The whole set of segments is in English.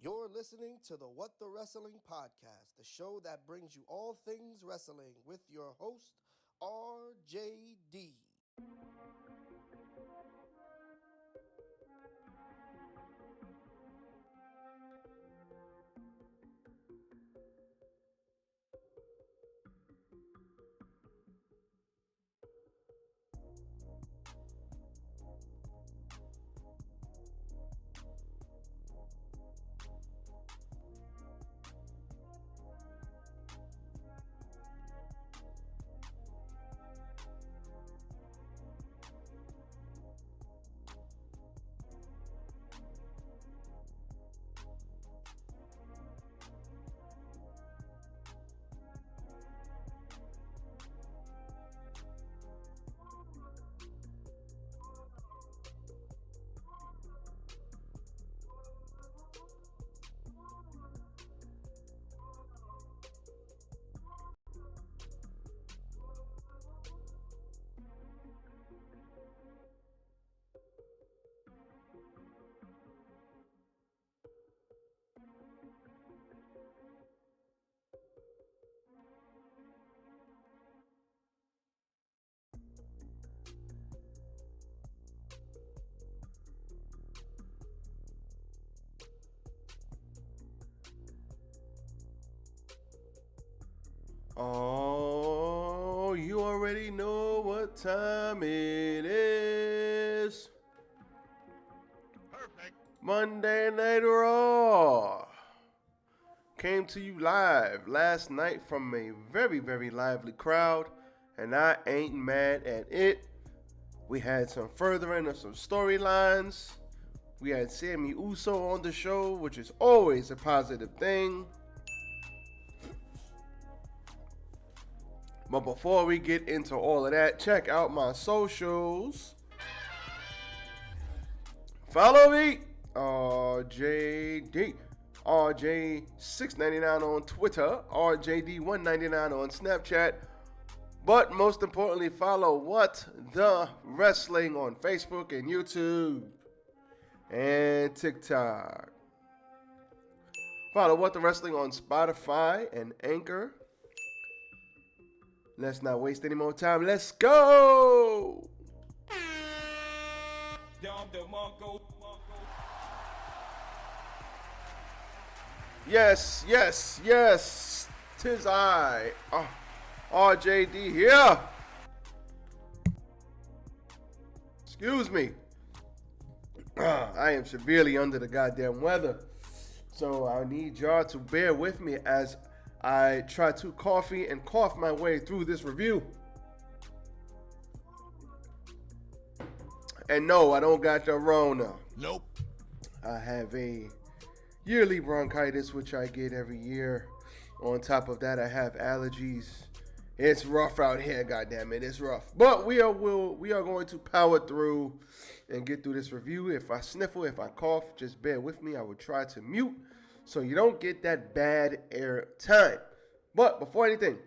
You're listening to the What the Wrestling Podcast, the show that brings you all things wrestling with your host, RJD. Oh, you already know what time it is. Perfect. Monday Night Raw came to you live last night from a very, very lively crowd, and I ain't mad at it. We had some furthering of some storylines. We had Sammy Uso on the show, which is always a positive thing. But before we get into all of that, check out my socials. Follow me, RJD, RJ699 on Twitter, RJD199 on Snapchat. But most importantly, follow What the Wrestling on Facebook and YouTube and TikTok. Follow What the Wrestling on Spotify and Anchor. Let's not waste any more time. Let's go! Yes, yes, yes. 'Tis I, RJD here. Excuse me. I am severely under the goddamn weather. So I need y'all to bear with me as I try to coffee and cough my way through this review. And no, I don't got the Rona. Nope. I have a yearly bronchitis, which I get every year. On top of that, I have allergies. It's rough out here, goddammit. It's rough. But we are going to power through and get through this review. If I sniffle, if I cough, just bear with me. I will try to mute so you don't get that bad air time. But before anything,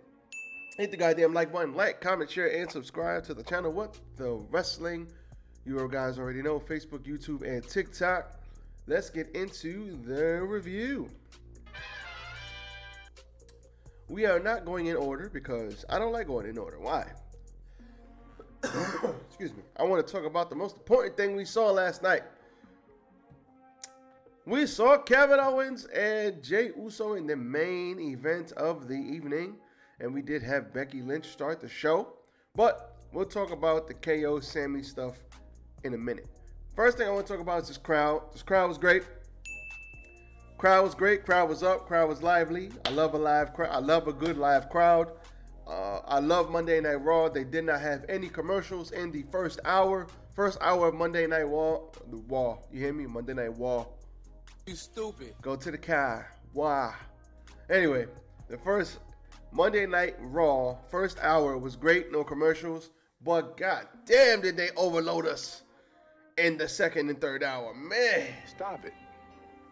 hit the goddamn like button. Like, comment, share, and subscribe to the channel What the Wrestling. You guys already know, Facebook, YouTube, and TikTok. Let's get into the review. We are not going in order because I don't like going in order. Why? Excuse me. I want to talk about the most important thing we saw last night. We saw Kevin Owens and Jey Uso in the main event of the evening. And we did have Becky Lynch start the show. But we'll talk about the KO Sammy stuff in a minute. First thing I want to talk about is this crowd. This crowd was great. Crowd was great. Crowd was up. Crowd was lively. I love a live crowd. I love a good live crowd. I love Monday Night Raw. They did not have any commercials in the first hour. First hour of Monday Night Raw. You hear me? Monday Night Raw. You stupid. Go to the car. Wow. Anyway, the first Monday Night Raw, first hour was great. No commercials. But god damn did they overload us in the second and third hour. Man. Stop it.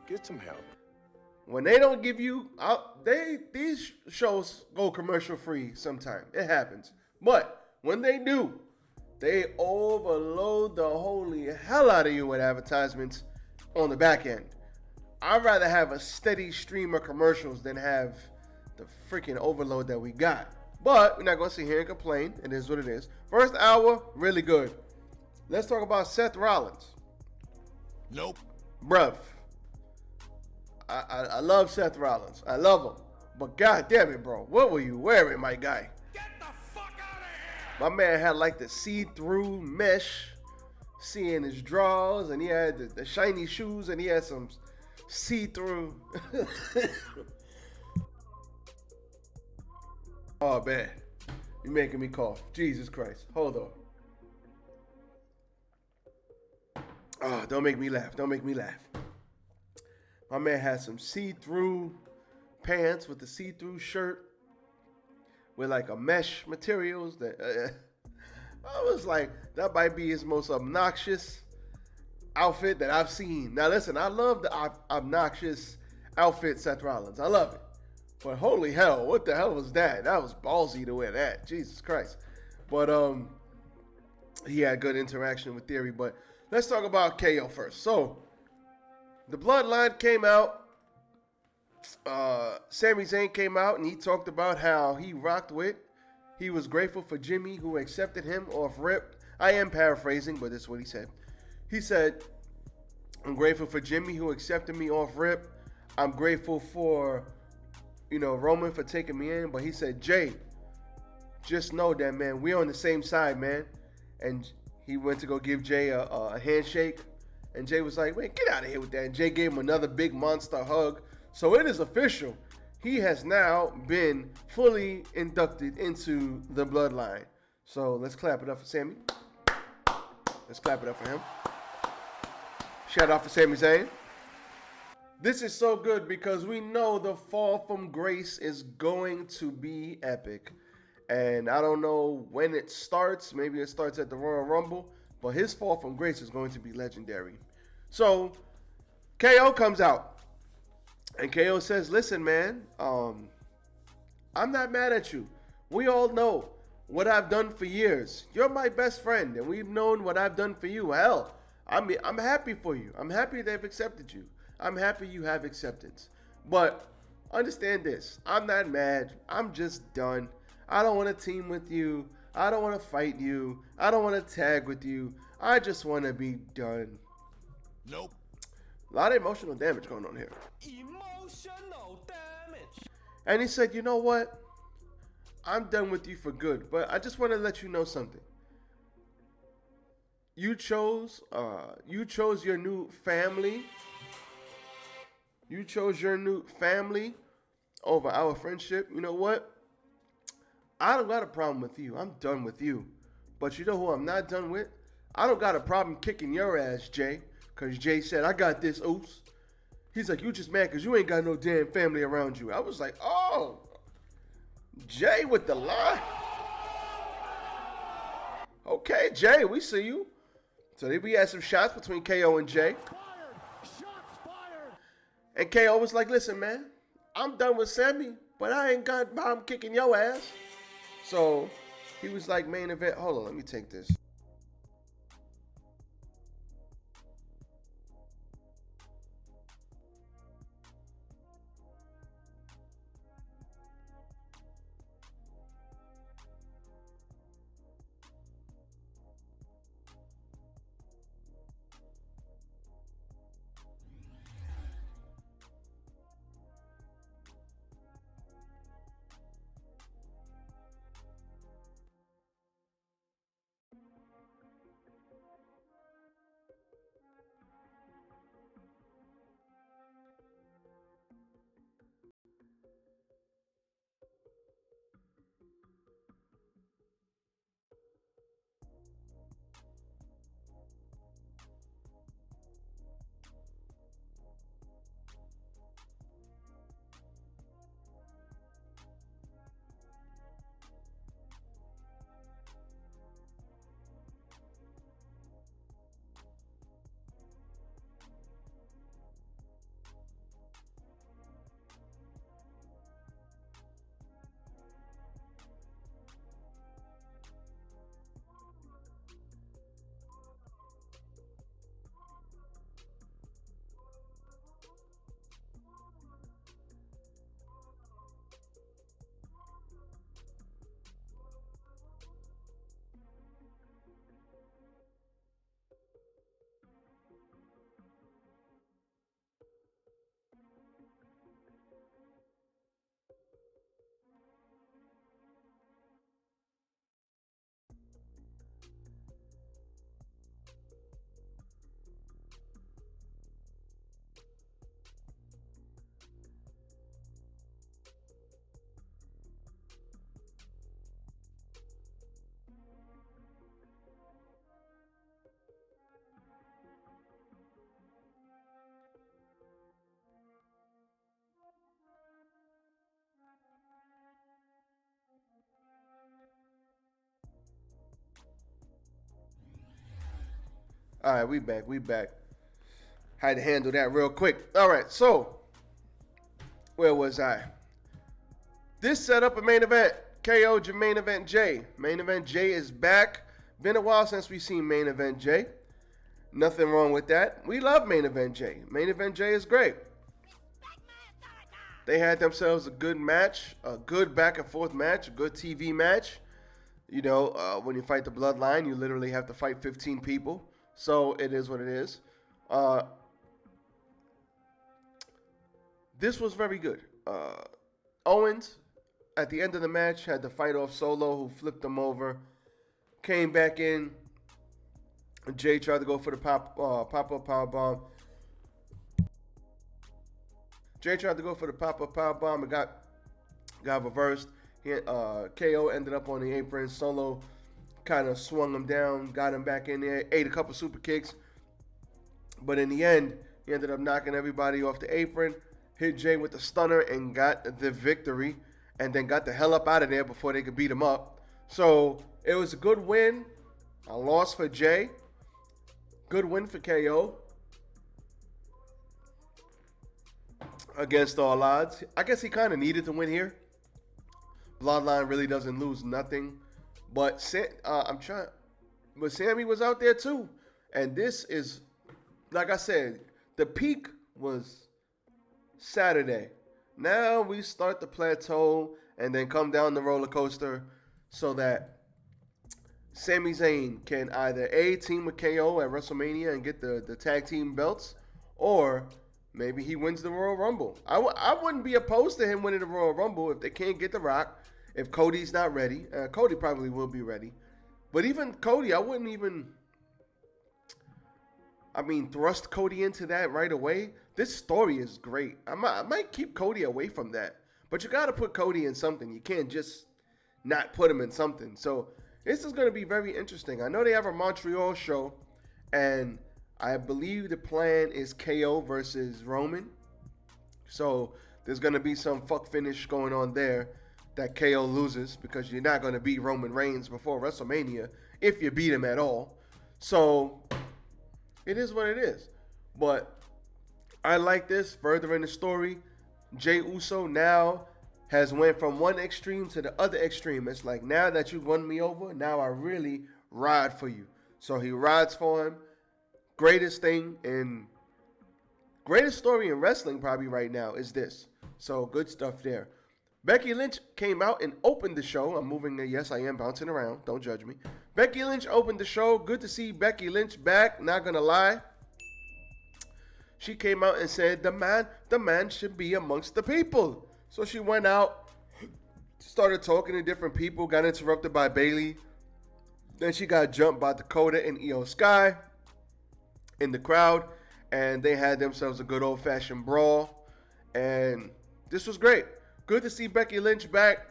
Get some help. When they don't give you these shows go commercial free sometimes. It happens. But when they do, they overload the holy hell out of you with advertisements on the back end. I'd rather have a steady stream of commercials than have the freaking overload that we got. But we're not going to sit here and complain. It is what it is. First hour, really good. Let's talk about Seth Rollins. Nope. Bruv. I love Seth Rollins. I love him. But god damn it, bro. What were you wearing, my guy? Get the fuck out of here! My man had like the see-through mesh, seeing his drawers, and he had the shiny shoes, and he had some see-through. Oh, man. You're making me cough. Jesus Christ. Hold on. Oh, don't make me laugh. Don't make me laugh. My man had some see-through pants with the see-through shirt with like a mesh materials that I was like, that might be his most obnoxious outfit that I've seen. Now listen, I love the obnoxious outfit, Seth Rollins. I love it. But holy hell, what the hell was that? That was ballsy to wear that. Jesus Christ. But he had good interaction with Theory. But let's talk about KO first. So the Bloodline came out. Sammy Zane came out and he talked about how he rocked with. He was grateful for Jimmy who accepted him off rip. I am paraphrasing, but this is what he said. He said, I'm grateful for Jimmy who accepted me off rip. I'm grateful for, Roman for taking me in. But he said, Jay, just know that, man, we're on the same side, man. And he went to go give Jay a handshake. And Jay was like, man, get out of here with that. And Jay gave him another big monster hug. So it is official. He has now been fully inducted into the Bloodline. So let's clap it up for Sammy. Let's clap it up for him. Shout out for Sammy Zane. This is so good because we know the fall from grace is going to be epic. And I don't know when it starts. Maybe it starts at the Royal Rumble. But his fall from grace is going to be legendary. So KO comes out. And KO says, listen, man, I'm not mad at you. We all know what I've done for years. You're my best friend, and we've known what I've done for you. Hell, I'm happy for you. I'm happy they've accepted you. I'm happy you have acceptance. But understand this. I'm not mad. I'm just done. I don't want to team with you. I don't want to fight you. I don't want to tag with you. I just want to be done. Nope. A lot of emotional damage going on here. Emotional damage. And he said, you know what? I'm done with you for good. But I just want to let you know something. You chose your new family. You chose your new family over our friendship. You know what? I don't got a problem with you. I'm done with you. But you know who I'm not done with? I don't got a problem kicking your ass, Jay. Because Jay said, I got this, oops. He's like, you just mad because you ain't got no damn family around you. I was like, oh. Jay with the lie. Okay, Jay, we see you. So we had some shots between KO and Jay. Shots fired. And KO was like, listen, man, I'm done with Sammy, but I ain't got bomb kicking your ass. So he was like, main event. Hold on, let me take this. All right, we back. Had to handle that real quick. All right, so where was I? This set up a main event. KO Main Event J. Main Event J is back. Been a while since we've seen Main Event J. Nothing wrong with that. We love Main Event J. Main Event J is great. They had themselves a good match, a good back and forth match, a good TV match. You know, when you fight the Bloodline, you literally have to fight 15 people. So it is what it is. This was very good. Owens, at the end of the match, had to fight off Solo, who flipped him over. Came back in. Jay tried to go for the pop-up powerbomb. Jay tried to go for the pop-up powerbomb and got reversed. KO ended up on the apron. Solo kind of swung him down, got him back in there, ate a couple super kicks. But in the end, he ended up knocking everybody off the apron, hit Jay with the stunner, and got the victory. And then got the hell up out of there before they could beat him up. So it was a good win. A loss for Jay. Good win for KO. Against all odds. I guess he kind of needed to win here. Bloodline really doesn't lose nothing. But Sammy was out there too. And this is, like I said, the peak was Saturday. Now we start the plateau and then come down the roller coaster so that Sammy Zane can either A, team with KO at WrestleMania and get the tag team belts, or maybe he wins the Royal Rumble. I wouldn't be opposed to him winning the Royal Rumble if they can't get The Rock, if Cody's not ready. Cody probably will be ready. But even Cody, I wouldn't even, thrust Cody into that right away. This story is great. I might keep Cody away from that. But you got to put Cody in something. You can't just not put him in something. So this is going to be very interesting. I know they have a Montreal show. And I believe the plan is KO versus Roman. So there's going to be some fuck finish going on there that KO loses. Because you're not going to beat Roman Reigns before WrestleMania. If you beat him at all. So it is what it is. But I like this. Further in the story, Jey Uso now has went from one extreme to the other extreme. It's like, now that you won me over, now I really ride for you. So he rides for him. Greatest story in wrestling probably right now is this. So good stuff there. Becky Lynch came out and opened the show. I'm moving there. Yes, I am bouncing around. Don't judge me. Becky Lynch opened the show. Good to see Becky Lynch back. Not gonna lie. She came out and said the man should be amongst the people. So she went out, started talking to different people, got interrupted by Bayley. Then she got jumped by Dakota and Io Sky in the crowd, and they had themselves a good old-fashioned brawl. And this was great. Good to see Becky Lynch back.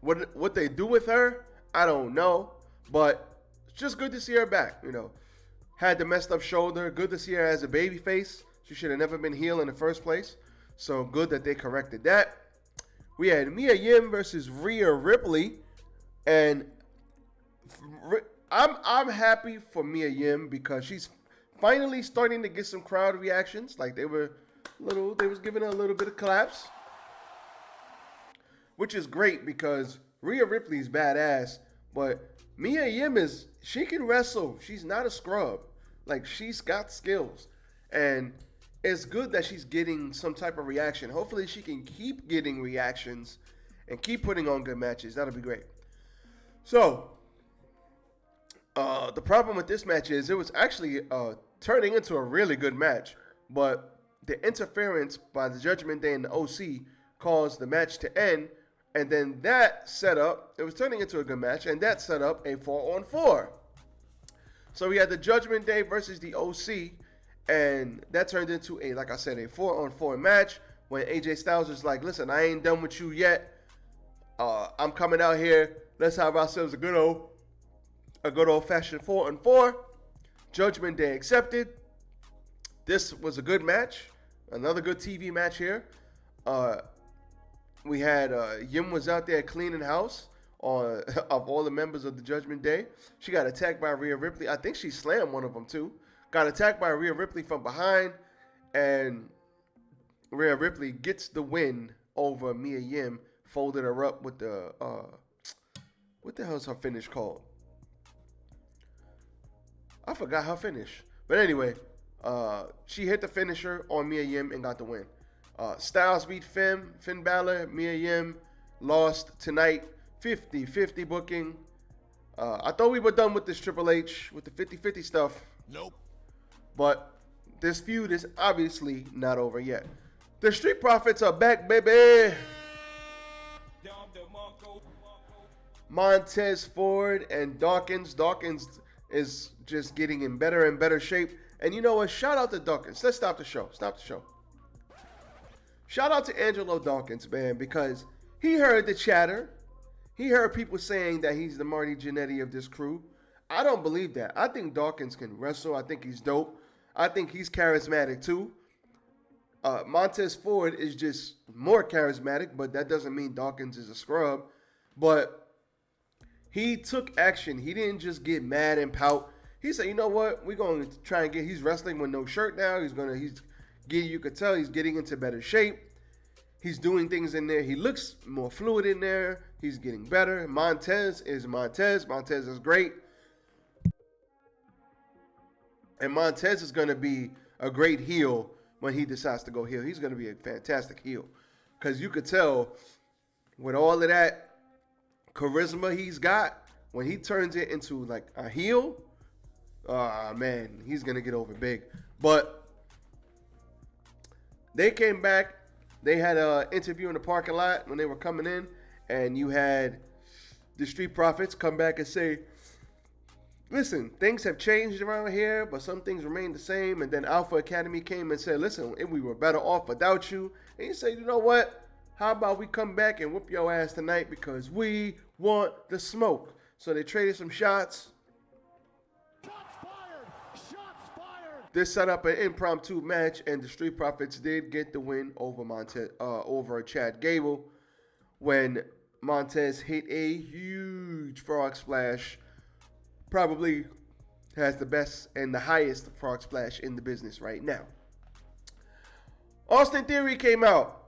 What they do with her, I don't know, but it's just good to see her back, you know. Had the messed up shoulder. Good to see her as a baby face. She should have never been heel in the first place. So good that they corrected that. We had Mia Yim versus Rhea Ripley. And I'm happy for Mia Yim because she's finally starting to get some crowd reactions. Like they was giving her a little bit of claps. Which is great because Rhea Ripley's badass. But Mia Yim she can wrestle. She's not a scrub. Like, she's got skills. And it's good that she's getting some type of reaction. Hopefully she can keep getting reactions and keep putting on good matches. That'll be great. So, the problem with this match is it was actually turning into a really good match. But the interference by the Judgment Day and the OC caused the match to end. And then that set up, it was turning into a good match, and that set up a 4-on-4. So we had the Judgment Day versus the OC, and that turned into a 4-on-4 match when AJ Styles was like, listen, I ain't done with you yet. I'm coming out here. Let's have ourselves a good old-fashioned 4-on-4. Judgment Day accepted. This was a good match. Another good TV match here. We had Yim was out there cleaning house. on of all the members of the Judgment Day. She got attacked by Rhea Ripley. I think she slammed one of them too. Got attacked by Rhea Ripley from behind, and Rhea Ripley gets the win over Mia Yim. Folded her up with the what the hell is her finish called? I forgot her finish. But anyway, she hit the finisher on Mia Yim and got the win. Styles beat Finn Balor. Mia Yim lost tonight. 50-50 booking. I thought we were done with this Triple H, with the 50-50 stuff. Nope. But this feud is obviously not over yet. The Street Profits are back, baby. Montez Ford and Dawkins. Dawkins is just getting in better and better shape. And you know what? Shout out to Dawkins. Let's stop the show. Stop the show. Shout out to Angelo Dawkins, man, because he heard the chatter. He heard people saying that he's the Marty Jannetty of this crew. I don't believe that. I think Dawkins can wrestle. I think he's dope. I think he's charismatic too. Montez Ford is just more charismatic, but that doesn't mean Dawkins is a scrub. But he took action. He didn't just get mad and pout. He said, you know what? We're going to try and he's wrestling with no shirt now. You could tell he's getting into better shape. He's doing things in there. He looks more fluid in there. He's getting better. Montez is Montez. Montez is great. And Montez is going to be a great heel when he decides to go heel. He's going to be a fantastic heel. Because you could tell with all of that charisma he's got, when he turns it into like a heel, man, he's going to get over big. But they came back. They had an interview in the parking lot when they were coming in, and you had the Street Profits come back and say, listen, things have changed around here, but some things remain the same. And then Alpha Academy came and said, listen, we were better off without you. And he said, you know what? How about we come back and whoop your ass tonight because we want the smoke. So they traded some shots. This set up an impromptu match, and the Street Profits did get the win over Chad Gable when Montez hit a huge frog splash. Probably has the best and the highest frog splash in the business right now. Austin Theory came out,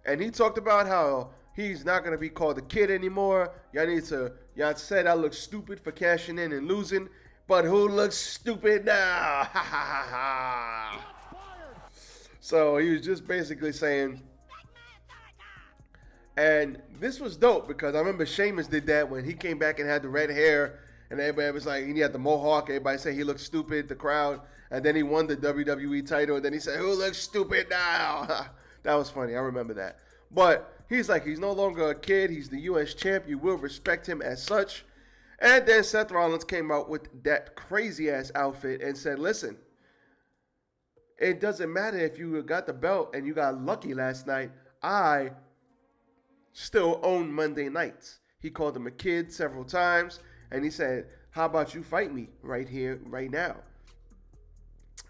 and he talked about how he's not going to be called a kid anymore. Y'all said I look stupid for cashing in and losing. But who looks stupid now? Ha ha ha. So he was just basically saying, and this was dope because I remember Sheamus did that when he came back and had the red hair, and everybody was like, he had the mohawk. Everybody said he looked stupid, the crowd, and then he won the WWE title, and then he said, who looks stupid now? That was funny. I remember that. But he's like, he's no longer a kid. He's the U.S. champ. You will respect him as such. And then Seth Rollins came out with that crazy-ass outfit and said, listen, it doesn't matter if you got the belt and you got lucky last night. I still own Monday nights. He called him a kid several times, and he said, how about you fight me right here, right now?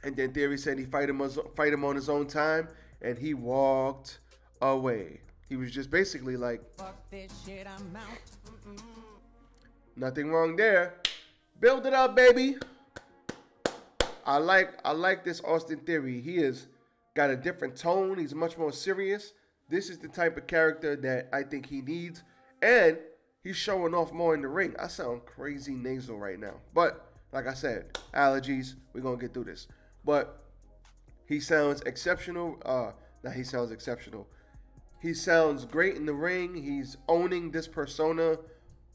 And then Theory said he fight him on his own time, and he walked away. He was just basically like, fuck this shit, I'm out. Nothing wrong there. Build it up, baby. I like this Austin Theory. He has got a different tone. He's much more serious. This is the type of character that I think he needs. And he's showing off more in the ring. I sound crazy nasal right now. But, like I said, allergies. We're going to get through this. But he sounds exceptional. He sounds exceptional. He sounds great in the ring. He's owning this persona.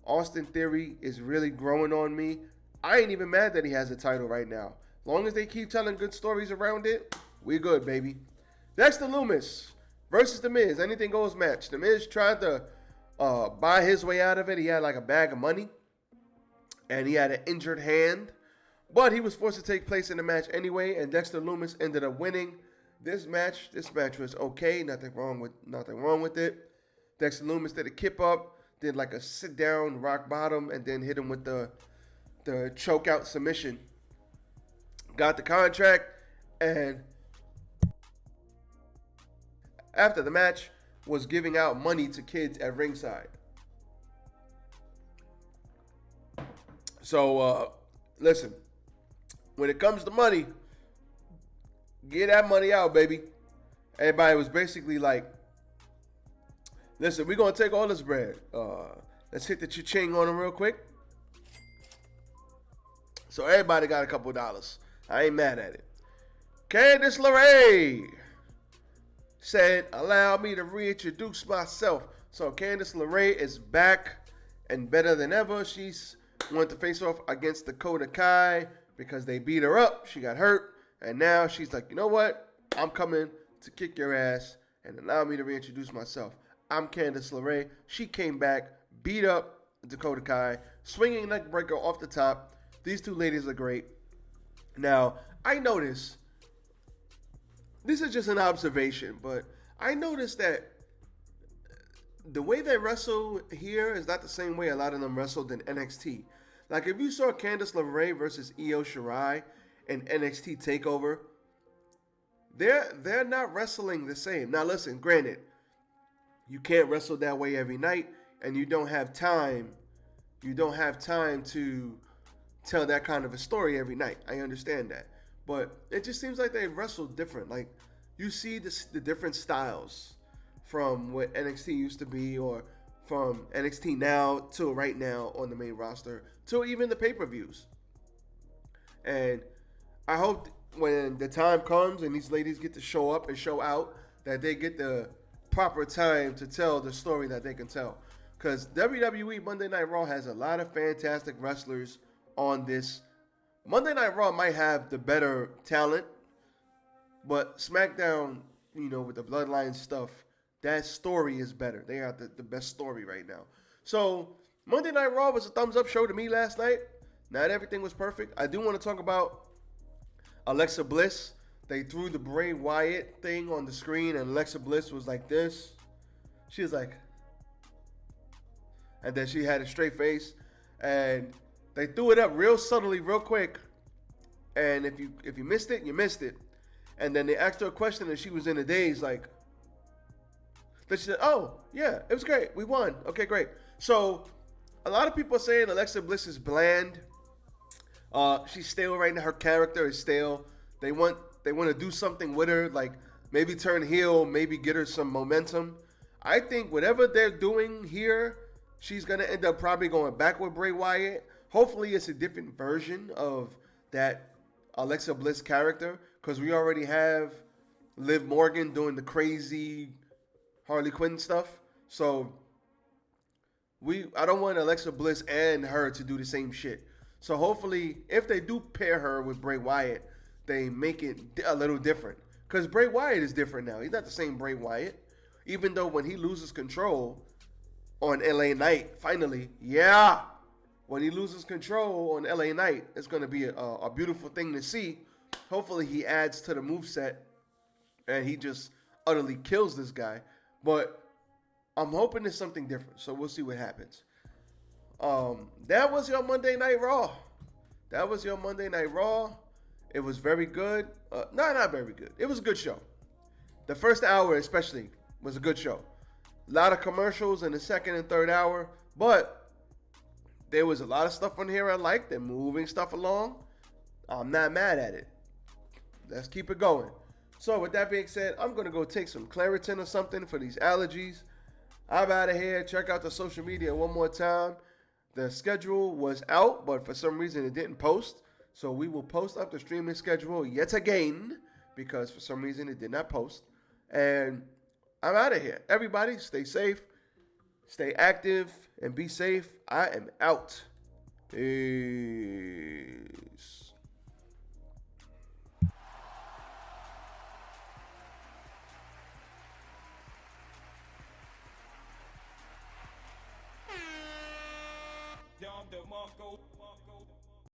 Austin Theory is really growing on me. I ain't even mad that he has a title right now. As long as they keep telling good stories around it, we good, baby. Dexter Lumis versus The Miz. Anything goes match. The Miz tried to buy his way out of it. He had like a bag of money. And he had an injured hand. But he was forced to take place in the match anyway. And Dexter Lumis ended up winning this match. This match was okay. Nothing wrong with it. Dexter Lumis did a kip up. Did like a sit down rock bottom and then hit him with the choke out submission. Got the contract, and after the match was giving out money to kids at ringside. So, listen, when it comes to money, get that money out, baby. Everybody was basically like, listen, we're going to take all this bread. Let's hit the cha-ching on them real quick. So everybody got a couple dollars. I ain't mad at it. Candice LeRae said, allow me to reintroduce myself. So Candice LeRae is back and better than ever. She's wanted to face off against Dakota Kai because they beat her up. She got hurt. And now she's like, you know what? I'm coming to kick your ass and allow me to reintroduce myself. I'm Candice LeRae. She came back, beat up Dakota Kai, swinging neck breaker off the top. These two ladies are great. Now, I noticed, this is just an observation, but I noticed that the way they wrestle here is not the same way a lot of them wrestled in NXT. Like, if you saw Candice LeRae versus Io Shirai in NXT TakeOver, they're not wrestling the same. Now, listen, granted, you can't wrestle that way every night, and you don't have time. You don't have time to tell that kind of a story every night. I understand that. But it just seems like they wrestle different. Like, you see the different styles from what NXT used to be, or from NXT now to right now on the main roster, to even the pay-per-views. And I hope when the time comes and these ladies get to show up and show out, that they get the proper time to tell the story that they can tell. Because WWE Monday Night Raw has a lot of fantastic wrestlers on this. Monday Night Raw might have the better talent, but SmackDown, you know, with the Bloodline stuff, that story is better. They got the best story right now. So Monday Night Raw was a thumbs up show to me last night. Not everything was perfect. I do want to talk about Alexa Bliss. They threw the Bray Wyatt thing on the screen, and Alexa Bliss was like this. She was like, and then she had a straight face, and they threw it up real subtly, real quick. And if you missed it, you missed it. And then they asked her a question, and she was in a daze, like. Then she said, "Oh yeah, it was great. We won. Okay, great." So a lot of people are saying Alexa Bliss is bland. She's stale right now. Her character is stale. They want to do something with her, like maybe turn heel, maybe get her some momentum. I think whatever they're doing here, she's gonna end up probably going back with Bray Wyatt. Hopefully, it's a different version of that Alexa Bliss character, because we already have Liv Morgan doing the crazy Harley Quinn stuff. So I don't want Alexa Bliss and her to do the same shit. So hopefully, if they do pair her with Bray Wyatt, they make it a little different. Because Bray Wyatt is different now. He's not the same Bray Wyatt. Even though when he loses control on LA Knight, finally, when he loses control on LA Knight, it's going to be a beautiful thing to see. Hopefully, he adds to the moveset and he just utterly kills this guy. But I'm hoping it's something different. So we'll see what happens. That was your Monday Night Raw. It was very good. Not very good. It was a good show. The first hour especially was a good show. A lot of commercials in the second and third hour. But there was a lot of stuff on here I liked. They're moving stuff along. I'm not mad at it. Let's keep it going. So with that being said, I'm going to go take some Claritin or something for these allergies. I'm out of here. Check out the social media one more time. The schedule was out, but for some reason it didn't post. So we will post up the streaming schedule yet again, because for some reason it did not post. And I'm out of here. Everybody stay safe, stay active, and be safe. I am out. Peace. Dom DeMarco.